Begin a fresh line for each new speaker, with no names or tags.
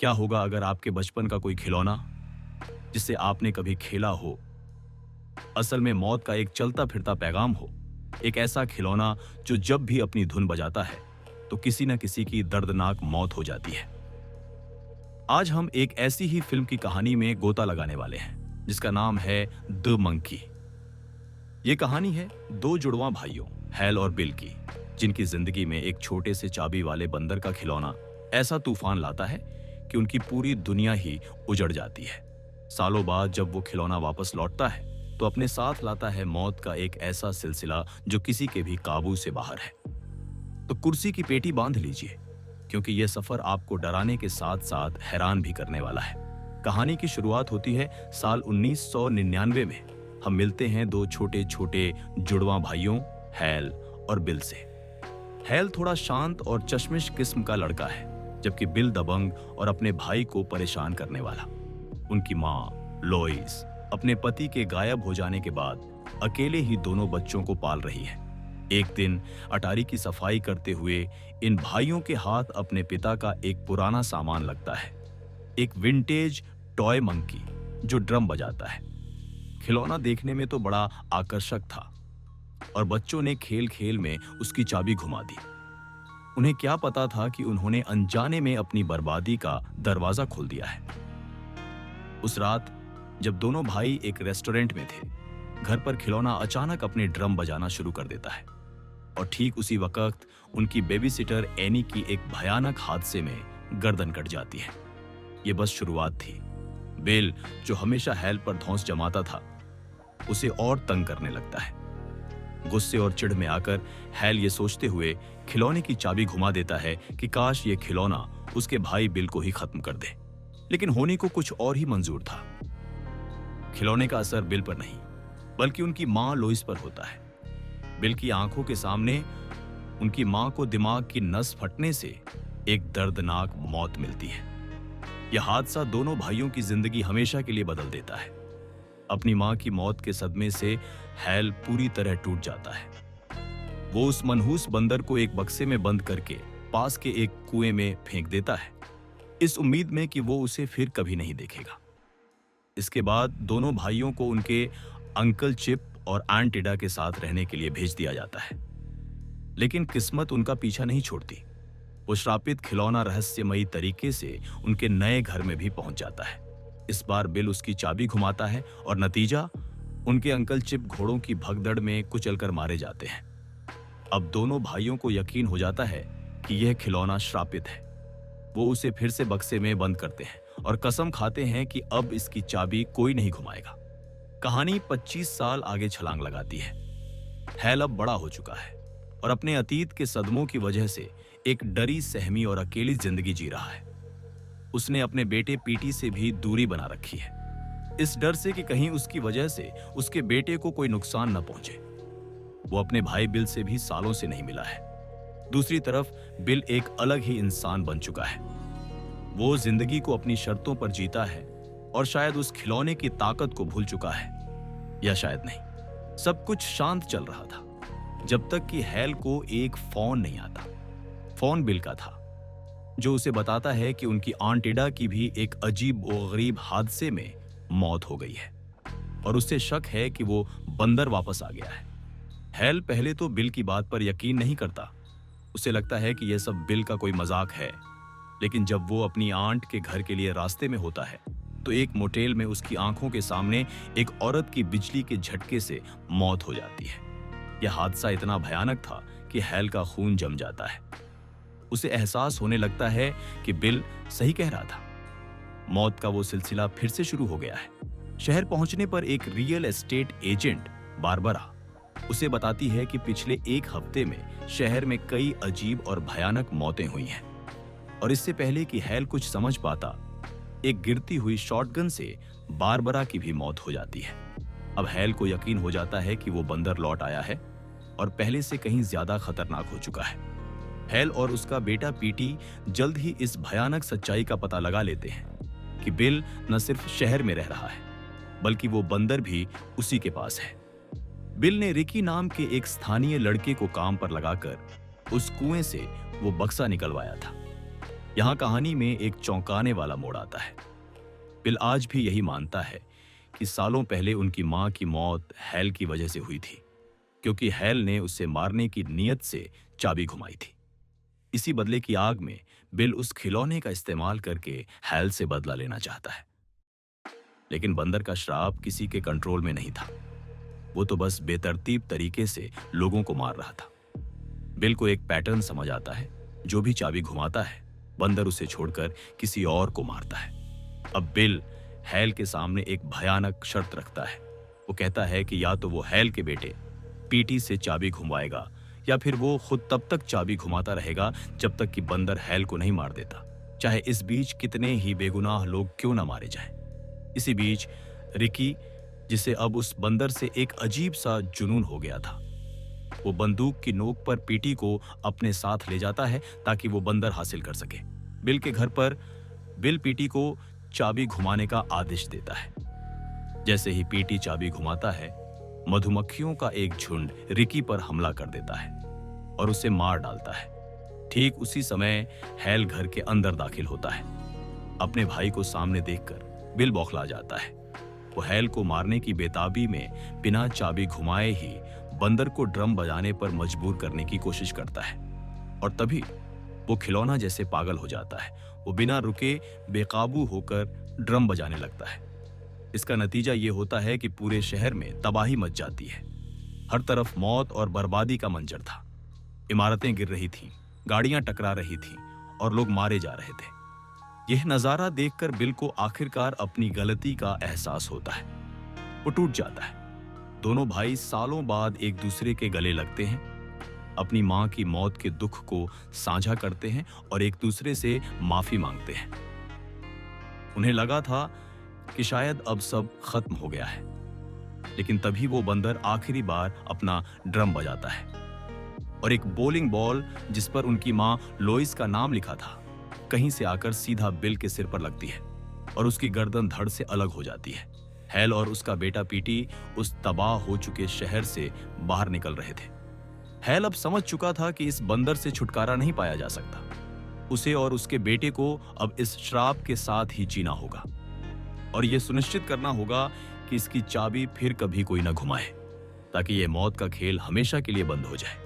क्या होगा अगर आपके बचपन का कोई खिलौना जिससे आपने कभी खेला हो, असल में मौत का एक चलता फिरता पैगाम हो? एक ऐसा खिलौना जो जब भी अपनी धुन बजाता है तो किसी न किसी की दर्दनाक मौत हो जाती है। आज हम एक ऐसी ही फिल्म की कहानी में गोता लगाने वाले हैं जिसका नाम है द मंकी। ये कहानी है दो जुड़वां भाइयों हैल और बिल की, जिनकी जिंदगी में एक छोटे से चाबी वाले बंदर का खिलौना ऐसा तूफान लाता है कि उनकी पूरी दुनिया ही उजड़ जाती है। सालों बाद जब वो खिलौना वापस लौटता है तो अपने साथ लाता है मौत का एक ऐसा सिलसिला जो किसी के भी काबू से बाहर है। तो कुर्सी की पेटी बांध लीजिए, क्योंकि यह सफर आपको डराने के साथ साथ हैरान भी करने वाला है। कहानी की शुरुआत होती है साल 1999 में। हम मिलते हैं दो छोटे छोटे जुड़वां भाइयों हैल और बिल से। हैल थोड़ा शांत और चश्मिश किस्म का लड़का है, जबकि बिल दबंग और अपने भाई को परेशान करने वाला। उनकी माँ लोइस अपने पति के गायब हो जाने के बाद अकेले ही दोनों बच्चों को पाल रही है। एक दिन अटारी की सफाई करते हुए इन भाइयों के हाथ अपने पिता का एक पुराना सामान लगता है, एक विंटेज टॉय मंकी जो ड्रम बजाता है। खिलौना देखने में तो बड़ा आकर्षक था और बच्चों ने खेल खेल में उसकी चाबी घुमा दी। उन्हें क्या पता था कि उन्होंने अनजाने में अपनी बर्बादी का दरवाजा खोल दिया है। उस रात जब दोनों भाई एक रेस्टोरेंट में थे, घर पर खिलौना अचानक अपने ड्रम बजाना शुरू कर देता है और ठीक उसी वक्त उनकी बेबीसिटर एनी की एक भयानक हादसे में गर्दन कट जाती है। ये बस शुरुआत थी। बिल, जो हमेशा हैल पर धौंस जमाता था, उसे और तंग करने लगता है। गुस्से और चिढ़ में आकर हैल ये सोचते हुए खिलौने की चाबी घुमा देता है कि काश ये खिलौना उसके भाई बिल को ही खत्म कर दे। लेकिन होने को कुछ और ही मंजूर था। खिलौने का असर बिल पर नहीं, बल्कि उनकी मां लोइस पर होता है। बिल की आंखों के सामने उनकी मां को दिमाग की नस फटने से एक दर्दनाक मौत मिलती है। यह हादसा दोनों भाइयों की जिंदगी हमेशा के लिए बदल देता है। अपनी मां की मौत के सदमे से हैल पूरी तरह टूट जाता है। वो उस मनहूस बंदर को एक बक्से में बंद करके पास के एक कुएं में फेंक देता है, इस उम्मीद में कि वो उसे फिर कभी नहीं देखेगा। इसके बाद दोनों भाइयों को उनके अंकल चिप और आंट इडा के साथ रहने के लिए भेज दिया जाता है। लेकिन किस्मत उनका पीछा नहीं छोड़ती। वो श्रापित खिलौना रहस्यमयी तरीके से उनके नए घर में भी पहुंच जाता है। इस बार बिल उसकी चाबी घुमाता है और नतीजा, उनके अंकल चिप घोड़ों की भगदड़ में कुचलकर मारे जाते हैं। अब दोनों भाइयों को यकीन हो जाता है कि यह खिलौना श्रापित है। वो उसे फिर से बक्से में बंद करते हैं और कसम खाते हैं कि अब इसकी चाबी कोई नहीं घुमाएगा। कहानी 25 साल आगे छलांग लगाती है। हैल अब बड़ा हो चुका है और अपने अतीत के सदमों की वजह से एक डरी सहमी और अकेली जिंदगी जी रहा है। उसने अपने बेटे पीटी से भी दूरी बना रखी है, इस डर से कि कहीं उसकी वजह से उसके बेटे को कोई नुकसान न पहुंचे। वो अपने भाई बिल से भी सालों से नहीं मिला है। दूसरी तरफ बिल एक अलग ही इंसान बन चुका है। वो जिंदगी को अपनी शर्तों पर जीता है और शायद उस खिलौने की ताकत को भूल चुका है, या शायद नहीं। सब कुछ शांत चल रहा था जब तक कि हैल को एक फोन नहीं आता। फोन बिल का था, जो उसे बताता है कि उनकी आंट इडा की भी एक अजीब और गरीब हादसे में मौत हो गई है और उससे शक है कि वो बंदर वापस आ गया है। हैल पहले तो बिल की बात पर यकीन नहीं करता। उसे लगता है कि यह सब बिल का कोई मजाक है। लेकिन जब वो अपनी आंट के घर के लिए रास्ते में होता है तो एक मोटेल में उसकी आंखों के सामने एक औरत की बिजली के झटके से मौत हो जाती है। यह हादसा इतना भयानक था कि हैल का खून जम जाता है। उसे एहसास होने लगता है कि बिल सही कह रहा था। मौत का वो सिलसिला फिर से शुरू हो गया है। शहर पहुंचने पर एक रियल एस्टेट एजेंट बारबरा उसे बताती है कि पिछले एक हफ्ते में शहर में कई अजीब और भयानक मौतें हुई हैं। और इससे पहले कि हैल कुछ समझ पाता, एक गिरती हुई शॉटगन से बारबरा की भी मौत हो जाती है। अब हैल को यकीन हो जाता है कि वो बंदर लौट आया है और पहले से कहीं ज्यादा खतरनाक हो चुका है। हैल और उसका बेटा पीटी जल्द ही इस भयानक सच्चाई का पता लगा लेते हैं कि बिल न सिर्फ शहर में रह रहा है, बल्कि वो बंदर भी उसी के पास है। बिल ने रिकी नाम के एक स्थानीय लड़के को काम पर लगाकर उस कुएं से वो बक्सा निकलवाया था। यहां कहानी में एक चौंकाने वाला मोड़ आता है। बिल आज भी यही मानता है कि सालों पहले उनकी मां की मौत हैल की वजह से हुई थी, क्योंकि हैल ने उसे मारने की नीयत से चाबी घुमाई थी। इसी बदले की आग में बिल उस खिलौने का इस्तेमाल करके हैल से बदला लेना चाहता है। लेकिन बंदर का श्राप किसी के कंट्रोल में नहीं था। वो तो बस बेतरतीब तरीके से लोगों को मार रहा था। बिल को एक पैटर्न समझ आता है। जो भी चाबी घुमाता है, बंदर उसे छोड़कर किसी और को मारता है। अब बिल हैल के सामने एक भयानक शर्त रखता है। वो कहता है कि या तो वो हैल के बेटे पीटी से चाबी घुमाएगा, या फिर वो खुद तब तक चाबी घुमाता रहेगा जब तक कि बंदर हैल को नहीं मार देता, चाहे इस बीच कितने ही बेगुनाह लोग क्यों ना मारे जाएं। इसी बीच रिकी, जिसे अब उस बंदर से एक अजीब सा जुनून हो गया था, वो बंदूक की नोक पर पीटी को अपने साथ ले जाता है ताकि वो बंदर हासिल कर सके। बिल के घर पर बिल पीटी को चाबी घुमाने का आदेश देता है। जैसे ही पीटी चाबी घुमाता है, मधुमक्खियों का एक झुंड रिकी पर हमला कर देता है और उसे मार डालता है। ठीक उसी समय हैल घर के अंदर दाखिल होता है। अपने भाई को सामने देखकर बिल बौखला जाता है। वो हैल को मारने की बेताबी में बिना चाबी घुमाए ही बंदर को ड्रम बजाने पर मजबूर करने की कोशिश करता है, और तभी वो खिलौना जैसे पागल हो जाता है। वो बिना रुके बेकाबू होकर ड्रम बजाने लगता है। इसका नतीजा ये होता है कि पूरे शहर में तबाही मच जाती है। हर तरफ मौत और बर्बादी का मंजर था। इमारतें गिर रही थीं, गाड़ियां टकरा रही थीं और लोग मारे जा रहे थे। यह नजारा देखकर बिल को आखिरकार अपनी गलती का एहसास होता है। वो टूट जाता है। दोनों भाई सालों बाद एक दूसरे के गले लगते हैं, अपनी मां की मौत के दुख को साझा करते हैं और एक दूसरे से माफी मांगते हैं। उन्हें लगा था कि शायद अब सब खत्म हो गया है, लेकिन तभी वो बंदर आखिरी बार अपना ड्रम बजाता है और एक बोलिंग बॉल जिस पर उनकी मां लोइस का नाम लिखा था, कहीं से आकर सीधा बिल के सिर पर लगती है और उसकी गर्दन धड़ से अलग हो जाती है। हैल और उसका बेटा पीटी उस तबाह हो चुके शहर से बाहर निकल रहे थे। हैल अब समझ चुका था कि इस बंदर से छुटकारा नहीं पाया जा सकता। उसे और उसके बेटे को अब इस श्राप के साथ ही जीना होगा और यह सुनिश्चित करना होगा कि इसकी चाबी फिर कभी कोई न घुमाए, ताकि यह मौत का खेल हमेशा के लिए बंद हो जाए।